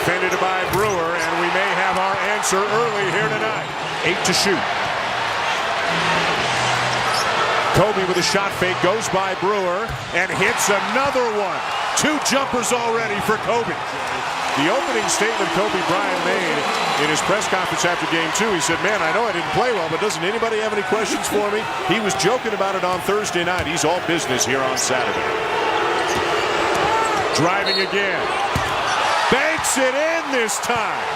defended by Brewer, and we may have our answer early here tonight. 8 to shoot. Kobe with a shot fake goes by Brewer and hits another one. 2 jumpers already for Kobe. The opening statement Kobe Bryant made in his press conference after game 2, he said, man, I know I didn't play well, but doesn't anybody have any questions for me? He was joking about it on Thursday night. He's all business here on Saturday. Driving again. Banks it in this time.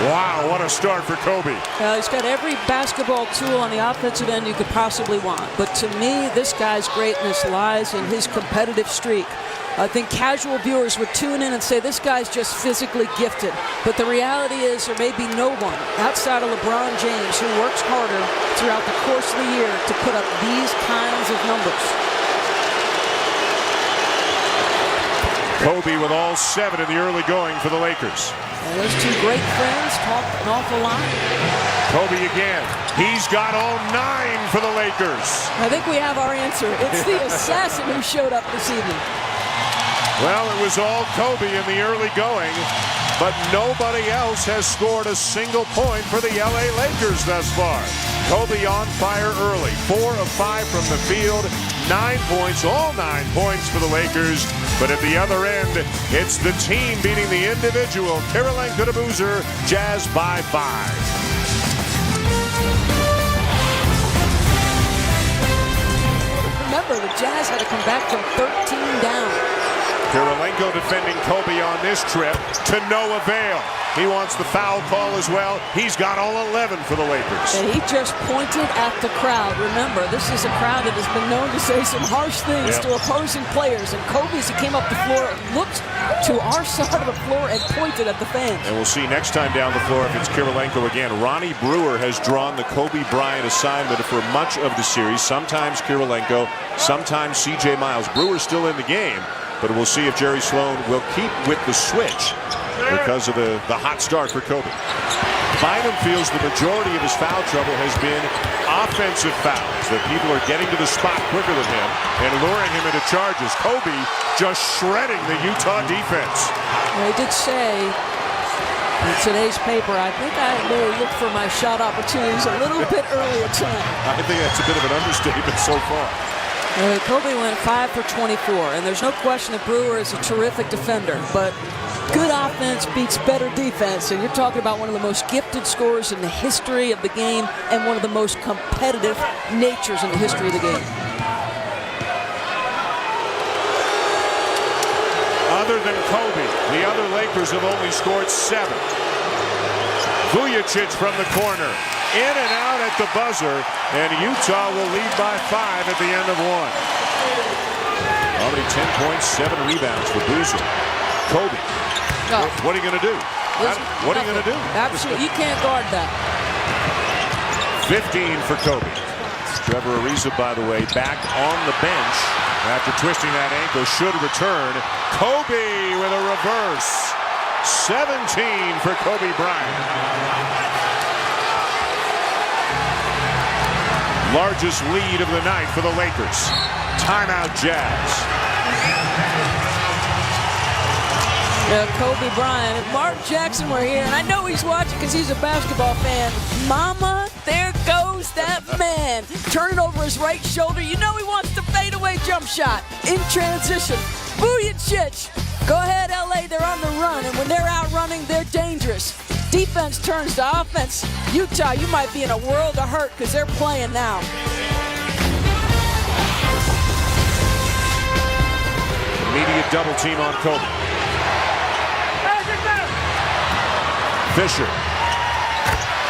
Wow, what a start for Kobe. He's got every basketball tool on the offensive end you could possibly want. But to me, this guy's greatness lies in his competitive streak. I think casual viewers would tune in and say this guy's just physically gifted. But the reality is there may be no one outside of LeBron James who works harder throughout the course of the year to put up these kinds of numbers. Kobe with all 7 in the early going for the Lakers. And those 2 great friends talk an awful lot. Kobe again. He's got all 9 for the Lakers. I think we have our answer. It's the assassin who showed up this evening. Well, it was all Kobe in the early going, but nobody else has scored a single point for the LA Lakers thus far. Kobe on fire early. 4 of 5 from the field. 9 points, all 9 points for the Lakers. But at the other end, it's the team beating the individual. Kirilenko to Boozer, Jazz by 5. Remember, the Jazz had to come back from 13 down. Kirilenko defending Kobe on this trip to no avail. He wants the foul call as well. He's got all 11 for the Lakers. And he just pointed at the crowd. Remember, this is a crowd that has been known to say some harsh things to opposing players. And Kobe, as he came up the floor, looked to our side of the floor and pointed at the fans. And we'll see next time down the floor if it's Kirilenko again. Ronnie Brewer has drawn the Kobe Bryant assignment for much of the series. Sometimes Kirilenko, sometimes C.J. Miles. Brewer's still in the game. But we'll see if Jerry Sloan will keep with the switch because of the hot start for Kobe. Bynum feels the majority of his foul trouble has been offensive fouls, that people are getting to the spot quicker than him and luring him into charges. Kobe just shredding the Utah defense. Well, he did say in today's paper, I think I may look for my shot opportunities a little bit earlier tonight. I think that's a bit of an understatement so far. Kobe went 5 for 24, and there's no question that Brewer is a terrific defender, but good offense beats better defense, and you're talking about one of the most gifted scorers in the history of the game and one of the most competitive natures in the history of the game. Other than Kobe, the other Lakers have only scored 7. Vujacic from the corner. In and out at the buzzer, and Utah will lead by 5 at the end of 1. Already 10 points, 7 rebounds for Boozer. Kobe, what are you going to do? What are you going to do? Absolutely, you can't guard that. 15 for Kobe. Trevor Ariza, by the way, back on the bench after twisting that ankle, should return. Kobe with a reverse. 17 for Kobe Bryant. Largest lead of the night for the Lakers. Timeout, Jazz. Kobe Bryant. If Mark Jackson were here, and I know he's watching because he's a basketball fan. Mama, there goes that man. Turning over his right shoulder. You know he wants the fadeaway jump shot. In transition. Vujacic. Go ahead, LA. They're on the run. And when they're out running, they're dangerous. Defense turns to offense. Utah, you might be in a world of hurt because they're playing now. Immediate double team on Kobe. Fisher.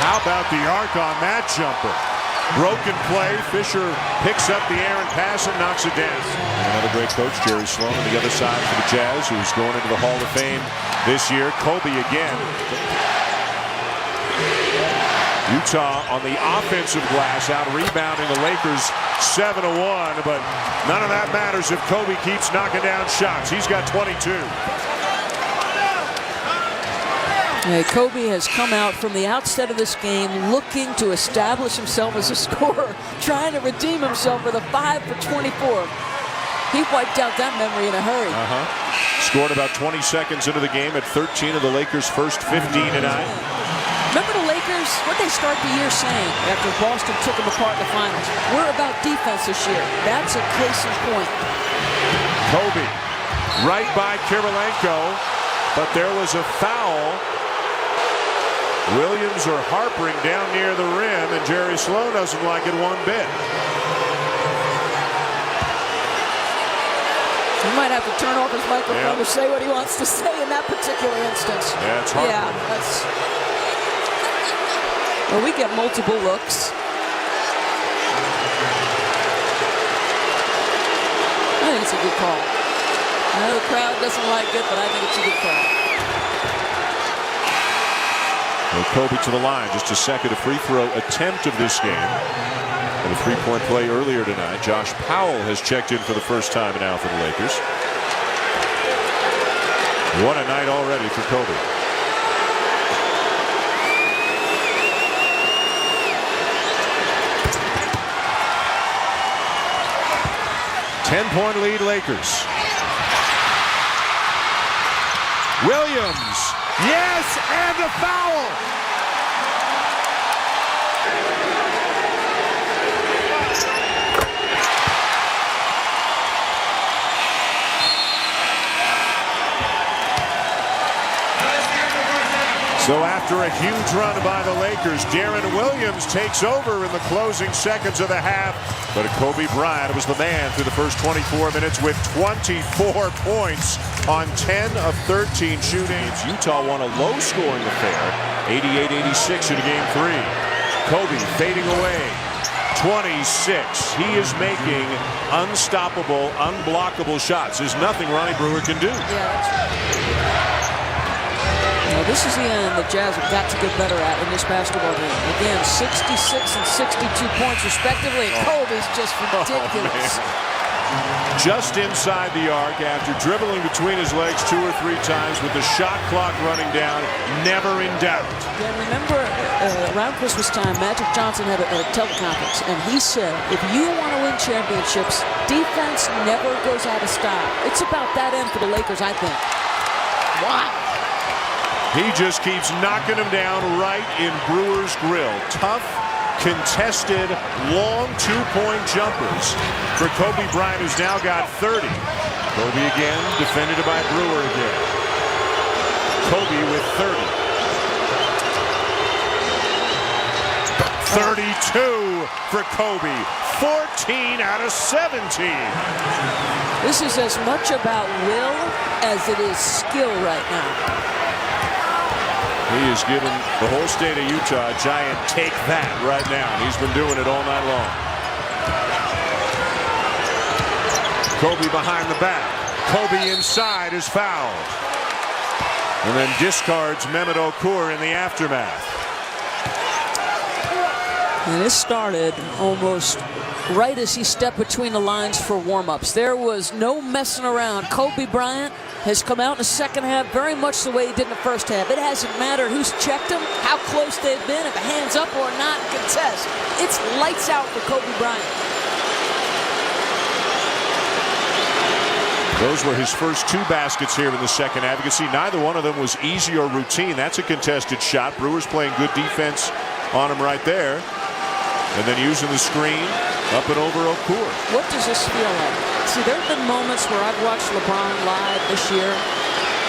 How about the arc on that jumper? Broken play. Fisher picks up the errant pass and knocks it down. Another great coach, Jerry Sloan, on the other side for the Jazz, who's going into the Hall of Fame this year. Kobe again. Utah on the offensive glass, out rebounding the Lakers 7-1, but none of that matters if Kobe keeps knocking down shots. He's got 22. Kobe has come out from the outset of this game looking to establish himself as a scorer, trying to redeem himself with a 5 for 24. He wiped out that memory in a hurry. Scored about 20 seconds into the game at 13 of the Lakers' first 15 tonight. Remember the Lakers, what they start the year saying after Boston took them apart in the finals? We're about defense this year. That's a case in point. Kobe right by Kirilenko, but there was a foul. Williams are harping down near the rim, and Jerry Sloan doesn't like it one bit. He might have to turn off his microphone to say what he wants to say in that particular instance. Yeah, it's hard. Yeah, that's. Well, we get multiple looks. I think it's a good call. I know the crowd doesn't like it, but I think it's a good call. Well, Kobe to the line, just a second free throw attempt of this game. And a three-point play earlier tonight. Josh Powell has checked in for the first time now for the Lakers. What a night already for Kobe. Ten-point lead, Lakers. Williams, yes, and a foul. So after a huge run by the Lakers, Darren Williams takes over in the closing seconds of the half. But Kobe Bryant was the man through the first 24 minutes with 24 points on 10 of 13 shooting. Utah won a low-scoring affair, 88-86 in Game 3. Kobe fading away, 26. He is making unstoppable, unblockable shots. There's nothing Ronnie Brewer can do. Yeah, that's right. Well, this is the end the Jazz have got to get better at in this basketball game. Again, 66 and 62 points respectively. Kobe's just ridiculous. Just inside the arc after dribbling between his legs 2 or 3 times with the shot clock running down, never in doubt. Yeah, remember around Christmas time, Magic Johnson had a teleconference, and he said, if you want to win championships, defense never goes out of style. It's about that end for the Lakers, I think. Wow. He just keeps knocking him down right in Brewer's grill. Tough, contested, long 2-point jumpers for Kobe Bryant, who's now got 30. Kobe again, defended by Brewer again. Kobe with 30. 32 for Kobe. 14 out of 17. This is as much about will as it is skill right now. He has given the whole state of Utah a giant take that right now. And he's been doing it all night long. Kobe behind the back. Kobe inside is fouled. And then discards Mehmet Okur in the aftermath. And this started almost right as he stepped between the lines for warm-ups. There was no messing around. Kobe Bryant has come out in the second half very much the way he did in the first half. It hasn't mattered who's checked him, how close they've been, if a hand's up or not, contest. It's lights out for Kobe Bryant. Those were his first 2 baskets here in the second half. You can see neither one of them was easy or routine. That's a contested shot. Brewer's playing good defense on him right there. And then using the screen up and over Okur. What does this feel like? See, there have been moments where I've watched LeBron live this year,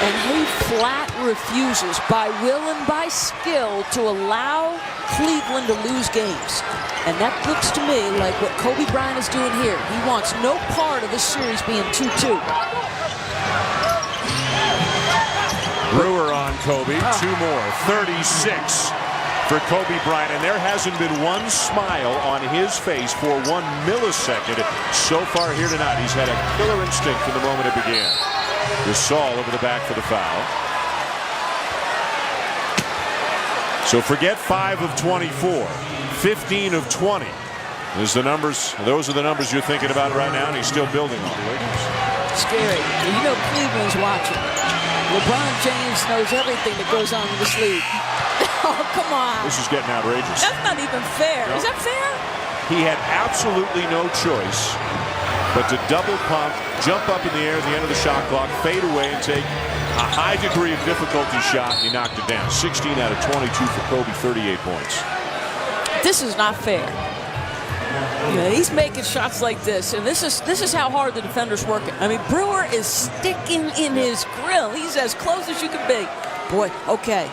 and he flat refuses, by will and by skill, to allow Cleveland to lose games. And that looks to me like what Kobe Bryant is doing here. He wants no part of this series being 2-2. Brewer on Kobe. 2 more. 36 for Kobe Bryant. And there hasn't been one smile on his face for 1 millisecond so far here tonight. He's had a killer instinct from the moment it began. Gasol over the back for the foul. So forget 5 of 24. 15 of 20 is the numbers. Those are the numbers you're thinking about right now, and he's still building on the Lakers. Scary. You know Cleveland's watching. LeBron James knows everything that goes on in this league. Oh, come on. This is getting outrageous. That's not even fair. No. Is that fair? He had absolutely no choice But to double pump, jump up in the air at the end of the shot clock, fade away, and take a high degree of difficulty shot, and he knocked it down. 16 out of 22 for Kobe, 38 points. This is not fair. Yeah, he's making shots like this, and this is how hard the defender's working. I mean, Brewer is sticking in his grill. He's as close as you can be. Boy, okay,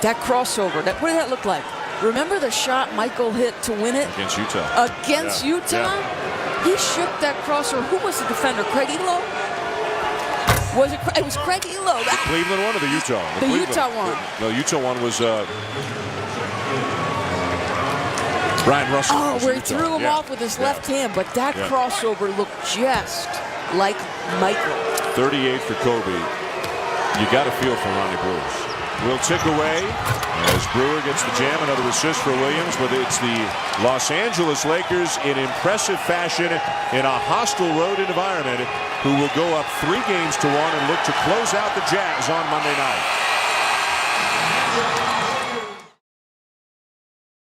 that crossover. What did that look like? Remember the shot Michael hit to win it? Against Utah. Against Utah? Yeah. He shook that crossover. Who was the defender? Craig Elo? Was it? It was Craig Elo. The Cleveland one or the Utah one? The Utah one. No, Utah one was Brian Russell. Oh, where he threw him off with his left hand, but that crossover looked just like Michael. 38 for Kobe. You got to feel for Ronnie Brewer. Will tick away as Brewer gets the jam. Another assist for Williams, but it's the Los Angeles Lakers in impressive fashion in a hostile road environment who will go up 3-1 and look to close out the Jazz on Monday night.